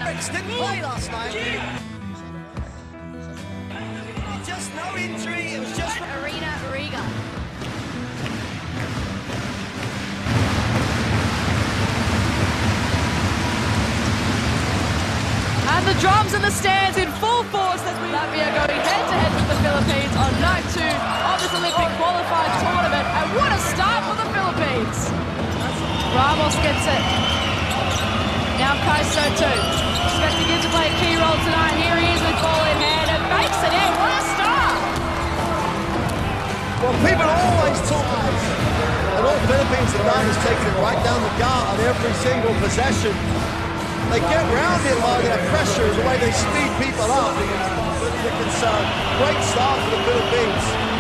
Didn't play last night. Just no injury, it was just Arena Riga. And the drums in the stands in full force as we Latvia going head-to-head with the Philippines on night 2 of this Olympic qualifying tournament. And what a start for the Philippines! Ramos gets it. Now Kaiso too. Expecting him to play a key role tonight. Here he is with ball in hand and makes it in. What a start! Well, people always talk about it. And all the Philippines have done is taken it right down the gut on every single possession. They get round it by their pressure, the way they speed people up. But the concern. Great start for the Philippines.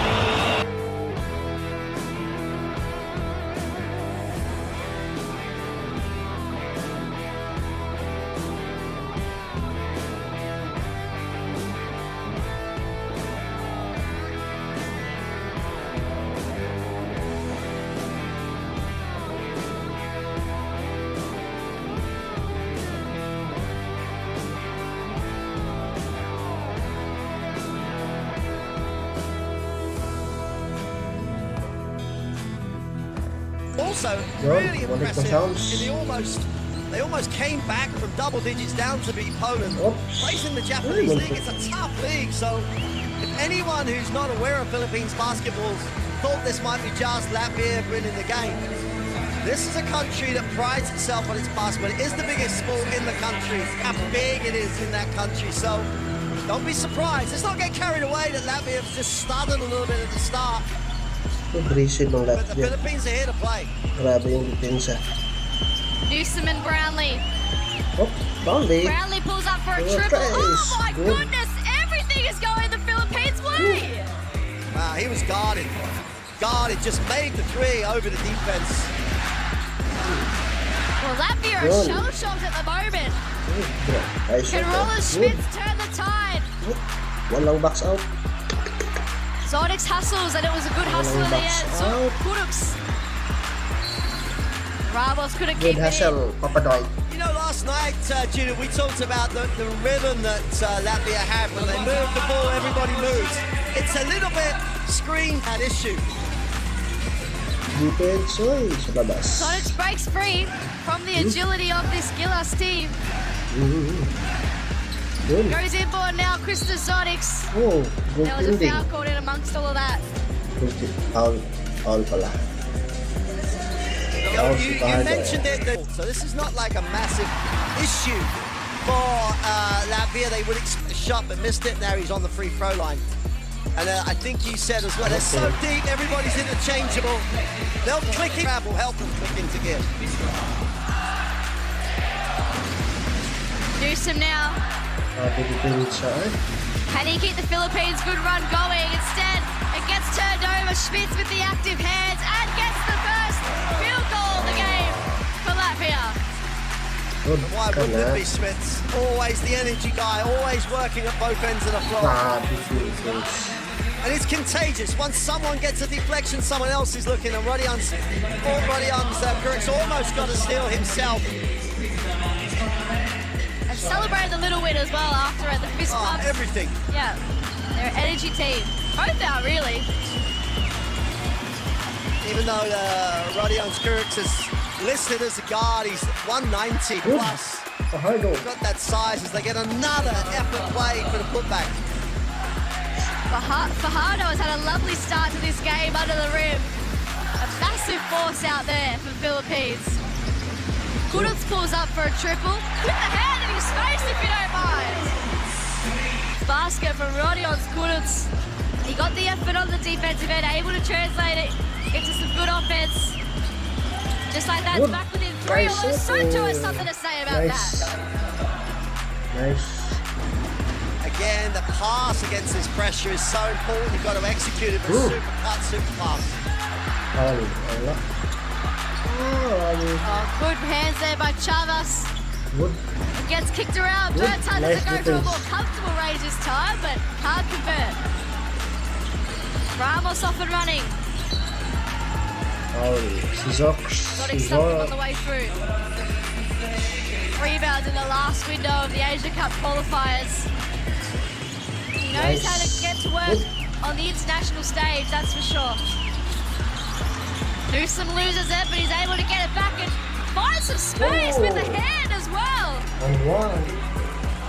Also, really impressive in they almost came back from double digits down to beat Poland. Facing the Japanese league, it's a tough league, so if anyone who's not aware of Philippines basketball thought this might be just Latvia winning the game, this is a country that prides itself on its basketball. It is the biggest sport in the country, how big it is in that country, so don't be surprised. Let's not get carried away that Latvia has just stuttered a little bit at the start. But the Philippines are here to play. Grabe yung depensa. Newsom and Brownlee. Oh, Brownlee. Brownlee pulls up for a triple. Oh my goodness, everything is going the Philippines' way. Wow, he was guarded. Guarded, just made the three over the defense. Well, Latvia are shell-shocked at the moment. Can Roland Schmitz turn the tide? Walang box out. Zodix hustles, and it was a good hustle in the end. So, Kuruks. Ramos couldn't keep it in. You know, last night, Judith, we talked about the rhythm that Latvia had. When they move the ball, everybody moves. It's a little bit screen that issue. Defense, Zodix breaks free from the agility of this Gilas team. Goes in for now, Krista Zodix. Oh, good there was a foul called in amongst all of that. Foul pala. You mentioned it, so this is not like a massive issue for Latvia. They would expect a shot but missed it. Now he's on the free throw line. And I think you said as well, they're so deep, everybody's interchangeable. They'll click in, will help them click into gear. Newsom now. Can he keep the Philippines' good run going? Instead, it gets turned over. Schmitz with the active hands and gets the first field goal of the game for Latvia. Why wouldn't it be Schmitz? Always the energy guy, always working at both ends of the floor. And it's contagious. Once someone gets a deflection, someone else is looking. And Rodion's Kurik's almost got a steal himself. Celebrated the little win as well after at the fist pump. Everything. Yeah, they're an energy team. Both are, really. Even though Rodion Skuric is listed as a guard, he's 190 plus. He's got that size as they get another effort play for the putback. Fajardo has had a lovely start to this game under the rim. A massive force out there for the Philippines. Kuduts pulls up for a triple. With the hand in his face, if you don't mind. Basket from Rodion Kuduts. He got the effort on the defensive end, able to translate it into some good offense. Just like that, back within three. Although Soto has something to say about that. Nice. Again, the pass against this pressure is so important. You've got to execute it with super cut, super pass. Oh, good hands there by Chavas. It gets kicked around. Bertan doesn't go to a more comfortable range this time, but can't convert. Ramos off and running. Sodix on the way through. rebounds in the last window of the Asia Cup qualifiers. He knows how to get to work on the international stage, that's for sure. Newsom loses it, but he's able to get it back and find some space with the hand as well. And one.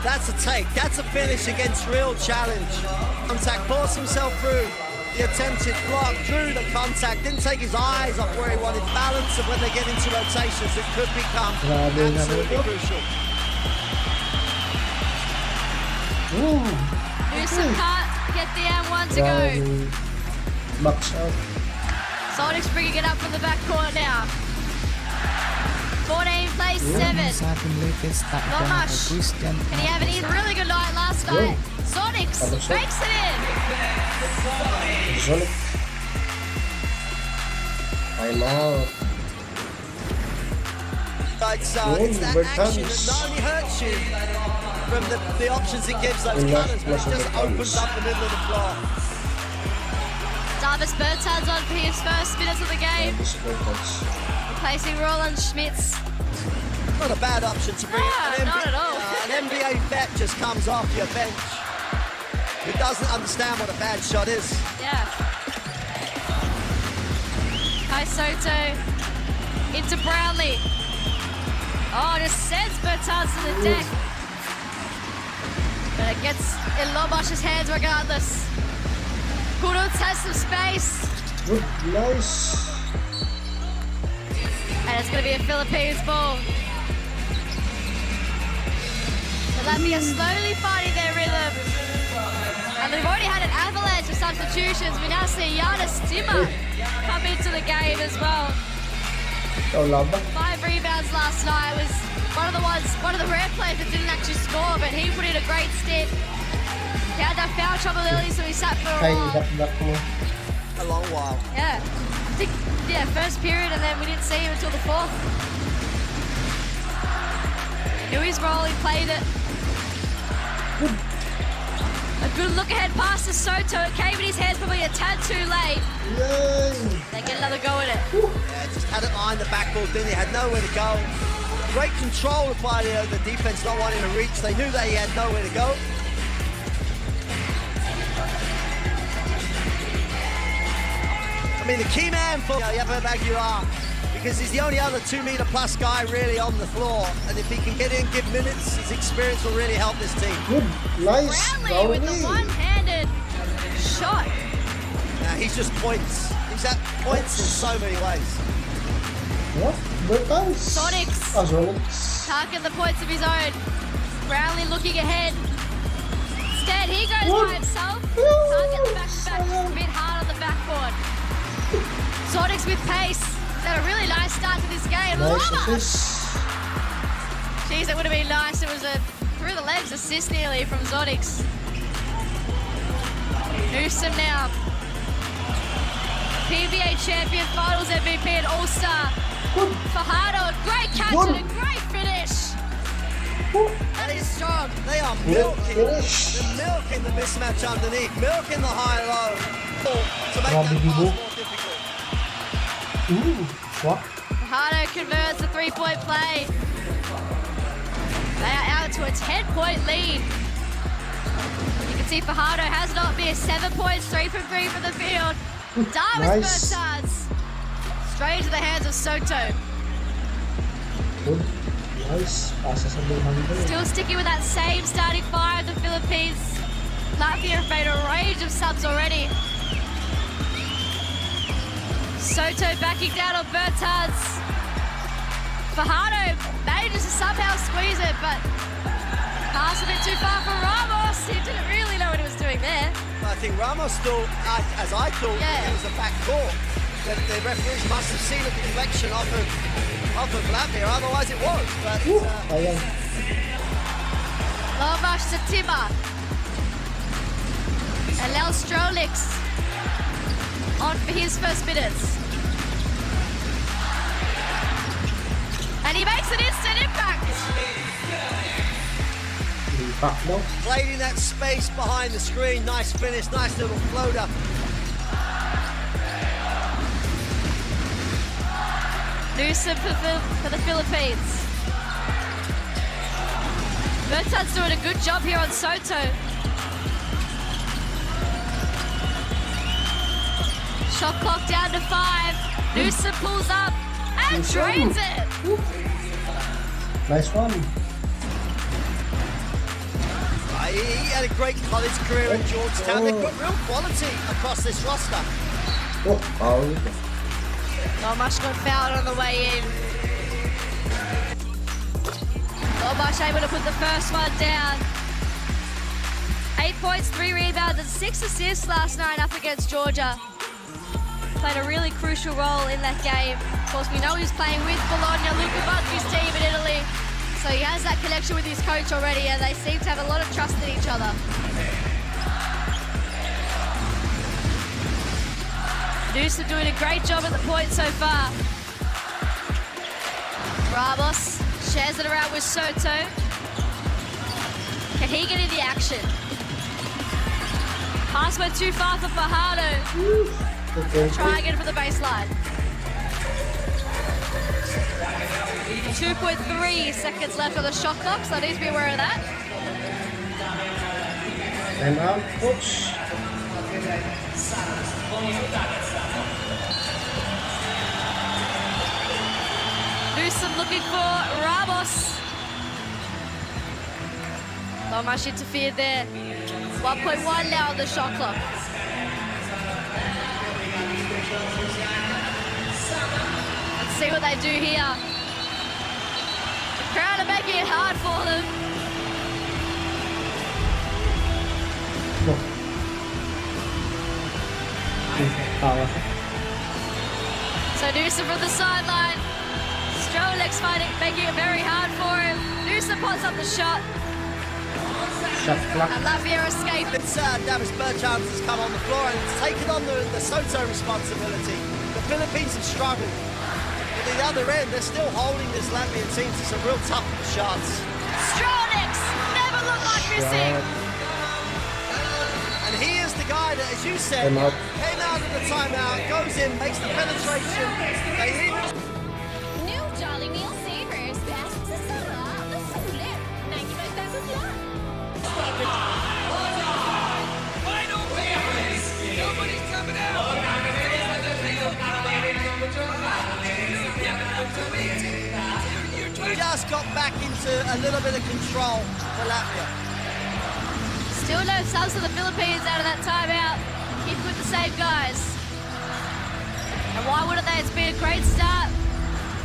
That's a take. That's a finish against real challenge. Contact forced himself through the attempted block, drew the contact, didn't take his eyes off where he wanted. Balance of when they get into rotations, it could become absolutely crucial. Newsom can't get the M1 to go. Box out. Sonic's bringing it up from the backcourt now. 14 plays 7. Not much. Can he have a really good night last night? Sonics makes it in. Sonic. I'm out. It's that action that not only hurts you from the options it gives those cutters, but it just opens up the middle of the floor. Davis Bertans on for his first minutes of the game. Replacing Roland Schmitz. Not a bad option to bring not at all. An NBA vet just comes off your bench who doesn't understand what a bad shot is. Yeah. Kai Soto into Brownlee. Oh, just sends Bertans to the deck. But it gets in Lobosh's hands regardless. Kuruc has some space. Good, nice. And it's going to be a Philippines ball. Latvia slowly finding their rhythm. And they've already had an avalanche of substitutions. We now see Giannis Timmer come into the game as well. 5 rebounds last night. Was one of the rare players that didn't actually score, but he put in a great stint. He had that foul trouble early, so he sat for a while. A long while. Yeah. I think, first period, and then we didn't see him until the fourth. Knew his role, he played it. A good look ahead pass to Soto. It came in his hands probably a tad too late. They get another go at it. Yeah, just had it behind the backboard, then he had nowhere to go. Great control by the defense not wanting to reach. They knew that he had nowhere to go. I mean, the key man for Yava Baguira, because he's the only other 2-meter-plus guy really on the floor. And if he can get in, give minutes, his experience will really help this team. Good, nice. Brownlee with the one-handed shot. Now, he's just points. He's at points in so many ways. What? Bertans. Sonics. Sonics. Target the points of his own. Brownlee looking ahead. Instead, he goes by himself. Target the back-to-back. Just a bit hard on the backboard. Sonics with pace. Had a really nice start to this game. Nice. Jeez, it would have been nice. It was a through the legs assist nearly from Sonics. Newsom now. PBA champion, finals MVP and All-Star. Fajardo, great catch and a great finish. That is strong. They are milking. They're milking the mismatch underneath, milking the high-low to make that pass more difficult. What? Fajardo converts the three-point play. They are out to a 10-point lead. You can see Fajardo has not missed. 7 points, 3 from 3 from the field. Davis Bertans. Straight into the hands of Soto. Good. Nice. Still sticking with that same starting five of the Philippines. Latvia have made a range of subs already. Soto backing down on Bertans. Fajardo manages to somehow squeeze it, but pass a bit too far for Ramos. He didn't really know what he was doing there. I think Ramos still, as I thought, it was a back court. The referees must have seen a deflection off of Latvia, otherwise it was. But Lovash to Timmer. And Lel Strolix on for his first minutes. And he makes an instant impact. Played in that space behind the screen. Nice finish, nice little floater. Newsom for the Philippines. Bertad's doing a good job here on Soto. Shot clock down to 5. Newsom pulls up and drains it. Nice one. He had a great college career at Georgetown. They've got real quality across this roster. Not much got fouled on the way in. Not much able to put the first one down. 8 points, 3 rebounds, and 6 assists last night up against Georgia. Played a really crucial role in that game. Of course, we know he's playing with Bologna, Luca Bucchi's team in Italy. So he has that connection with his coach already, and they seem to have a lot of trust in each other. Newsom doing a great job at the point so far. Ramos shares it around with Soto. Can he get in the action? Pass went too far for Fajardo. Try again for the baseline. 2.3 seconds left on the shot clock, so I need to be aware of that. And out, coach. Newsom looking for Ramos. Not much interfered there. 1.1 now on the shot clock. Let's see what they do here. The crowd are making it hard for them. So Newsom from the sideline. Strolek's making it very hard for him. Newsom pots up the shot. And Latvia escape. It's Davis Bertans has come on the floor and it's taken on the Soto responsibility. The Philippines have struggled. At the other end, they're still holding this Latvian team to some real tough shots. Strolek's never looked like missing. And he is the guy that, as you said, came out of the timeout, goes in, makes the penetration. They hit. New Jolly Meal Savers. Best sa sarap na sulit. 95 pesos lang. Final favorites. Nobody's coming out. Just got back into a little bit of control for Latvia. Still no subs for the Philippines out of that timeout. Keep with the same guys. And why wouldn't they? It's been a great start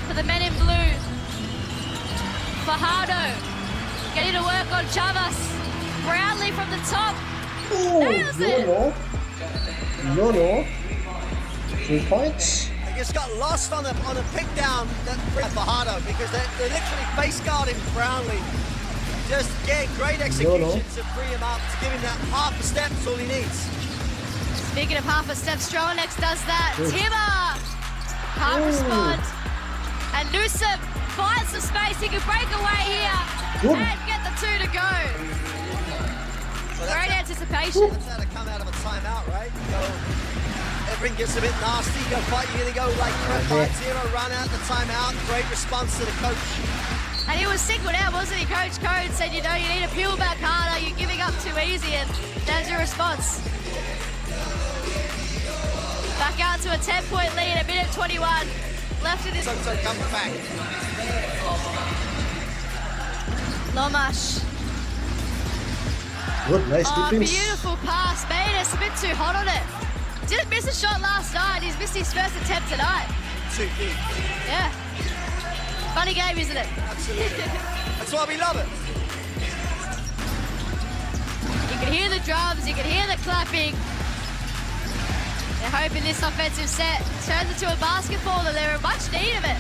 for the men in blue. Fajardo getting to work on Chavas. Brownlee from the top. Nails it. No. 3 points. They just got lost on a pick down that Fajardo because they're literally face guarding Brownlee. Just getting great execution to free him up, to give him that half a step, that's all he needs. Speaking of half a step, Strolex does that. Timmer can't respond. And Newsom finds some space. He can break away here and get the 2 to go. Great anticipation. That's how to come out of a timeout, right? Everything gets a bit nasty. You go fight, you're going to go like 5-0, run out the timeout. Great response to the coach. And he was singled out, wasn't he? Coach Code said, you know, you need to peel back harder. You're giving up too easy, and there's your response. Back out to a 10-point lead, a minute 21 left in this. So comes back. Lomash. Good, nice defense. Beautiful pass. Matus a bit too hot on it. Didn't miss a shot last night. He's missed his first attempt tonight. Too big. Yeah. Funny game, isn't it? Absolutely. That's why we love it. You can hear the drums, you can hear the clapping. They're hoping this offensive set turns into a basketball, and they're in much need of it.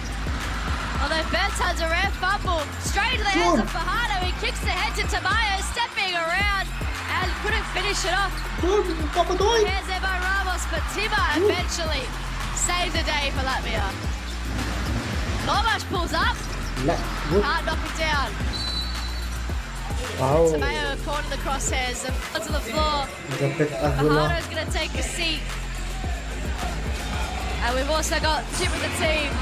Although Bertans a rare fumble. Straight into the hands of Fajardo. He kicks the head to Tamayo, stepping around and couldn't finish it off. Hands there by Ramos, but Timmer eventually saves the day for Latvia. Lomash pulls up. Can't knock it down. Tamayo caught in the crosshairs and onto the floor. Fajardo's going to take a seat. And we've also got Chip with the team.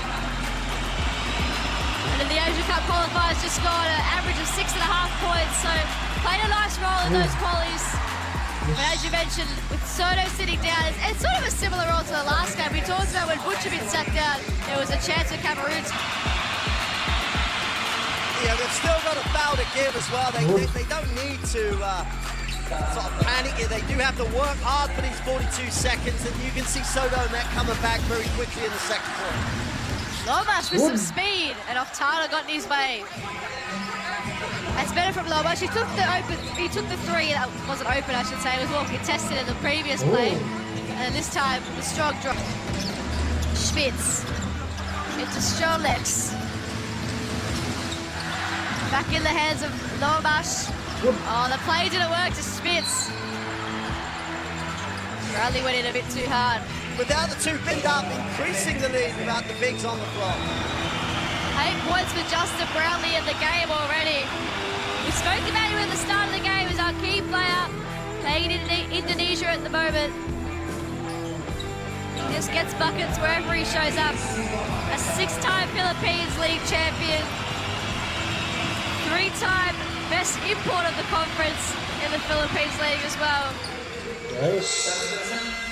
And in the Asia Cup qualifiers just scored an average of 6.5 points. points, so played a nice role in those qualies. But as you mentioned, with Soto sitting down, it's sort of a similar role to the last game. We talked about when Butcherman sat down, there was a chance for Cameroon. Yeah, they've still got a foul to give as well. They don't need to sort of panic here. They do have to work hard for these 42 seconds, and you can see Soto and that coming back very quickly in the second quarter. Lomash with some speed, and Oftana got in his way. That's better from Lomash. He took the three that wasn't open, I should say. It was well contested in the previous play. And this time, the strong drop. Spitz into Strolex. Back in the hands of Lomash. Oh, the play didn't work to Spitz. Bradley went in a bit too hard. Without the two pinned up, increasing the lead without the bigs on the floor. 8 points for Justin Brownlee in the game already. We spoke about him at the start of the game as our key player, playing in Indonesia at the moment. He just gets buckets wherever he shows up. A 6-time Philippines League champion. 3-time best import of the conference in the Philippines League as well. Nice.